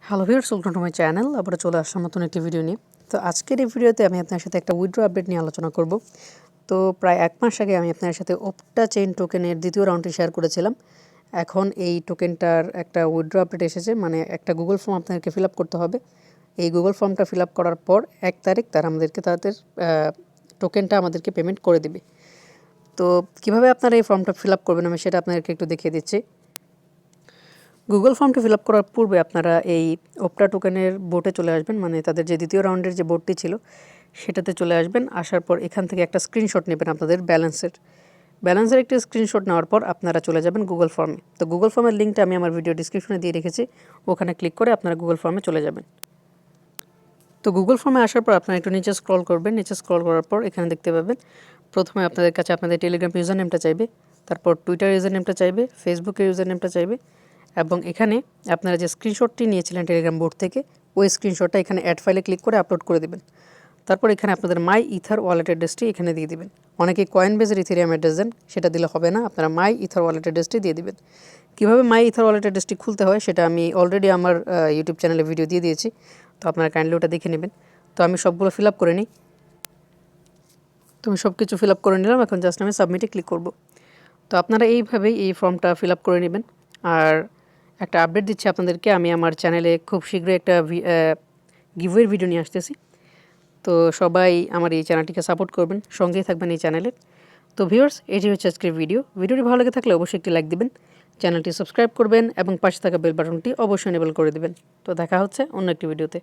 Hello viewers, welcome to my channel. আবার চলে আসলাম নতুন একটি ভিডিও নিয়ে। তো আজকের এই ভিডিওতে আমি আপনার সাথে একটা উইথড্র আপডেট নিয়ে আলোচনা করব। তো প্রায় 1 মাস আগে আমি আপনার সাথে ওপটা চেইন টোকেনের দ্বিতীয় রাউন্ডটি শেয়ার করেছিলাম। এখন এই টোকেনটার একটা উইথড্র আপডেট এসেছে, মানে একটা গুগল ফর্ম আপনাদেরকে ফিল আপ করতে হবে। এই গুগল ফর্মটা ফিল আপ করার পর 1 তারিখ তারা আমাদেরকে তাদের টোকেনটা আমাদেরকে পেমেন্ট করে দেবে। তো কিভাবে আপনারা এই ফর্মটা ফিল আপ করবেন আমি সেটা আপনাদেরকে একটু দেখিয়ে দিচ্ছি। গুগল ফর্মটি ফিল আপ করার পূর্বে আপনারা এই ওপটা টোকেনের বোটে চলে আসবেন, মানে তাদের যে দ্বিতীয় রাউন্ডের যে বোটটি ছিল সেটাতে চলে আসবেন। আসার পর এখান থেকে একটা স্ক্রিনশট নেবেন আপনাদের ব্যালেন্সের একটি স্ক্রিনশট নেওয়ার পর আপনারা চলে যাবেন গুগল ফর্মে। তো গুগল ফর্মের লিঙ্কটা আমি আমার ভিডিও ডিসক্রিপশনে দিয়ে রেখেছি, ওখানে ক্লিক করে আপনারা গুগল ফর্মে চলে যাবেন। তো গুগল ফর্মে আসার পর আপনারা একটু নিচে স্ক্রল করবেন। নিচে স্ক্রল করার পর এখানে দেখতে পাবেন প্রথমে আপনাদের কাছে আপনাদের টেলিগ্রাম ইউজার নেমটা চাইবে, তারপর টুইটার ইউজার নেমটা চাইবে, ফেসবুকের ইউজার নেমটা চাইবে, এবং এখানে আপনারা যে স্ক্রিনশটটি নিয়েছিলেন টেলিগ্রাম বোর্ড থেকে ওই স্ক্রিনশটটা এখানে অ্যাড ফাইলে ক্লিক করে আপলোড করে দেবেন। তারপর এখানে আপনাদের মাই ইথার ওয়ালেট অ্যাড্রেসটি এখানে দিয়ে দিবেন। অনেকে কয়েনবেজের ইথেরিয়াম অ্যাড্রেস দেন, সেটা দিলে হবে না, আপনারা মাই ইথার ওয়ালেট অ্যাড্রেসটি দিয়ে দিবেন। কীভাবে মাই ইথার ওয়ালেট অ্যাড্রেসটি খুলতে হয় সেটা আমি অলরেডি আমার ইউটিউব চ্যানেলে ভিডিও দিয়ে দিয়েছি, তো আপনারা কাইন্ডলি ওটা দেখে নেবেন। তো আমি সবগুলো ফিল আপ করে নিই। তো আমি সব কিছু ফিল আপ করে নিলাম, এখন জাস্ট আমি সাবমিটে ক্লিক করব। তো আপনারা এইভাবেই এই ফর্মটা ফিল আপ করে নেবেন। আর একটা আপডেট দিচ্ছি আপনাদেরকে, আমি আমার চ্যানেলে খুব শীঘ্রই একটা গিভওয়ের ভিডিও নিয়ে আসতেছি। তো সবাই আমার এই চ্যানেলটিকে সাপোর্ট করবেন, সঙ্গেই থাকবেন এই চ্যানেলের। তো ভিউয়ার্স, এটি হচ্ছে আজকের ভিডিওটি ভালো লেগে থাকলে অবশ্যই একটি লাইক দিবেন, চ্যানেলটি সাবস্ক্রাইব করবেন এবং পাশে থাকা বেল বাটনটি অবশ্যই এনেবল করে দেবেন। তো দেখা হচ্ছে অন্য একটি ভিডিওতে।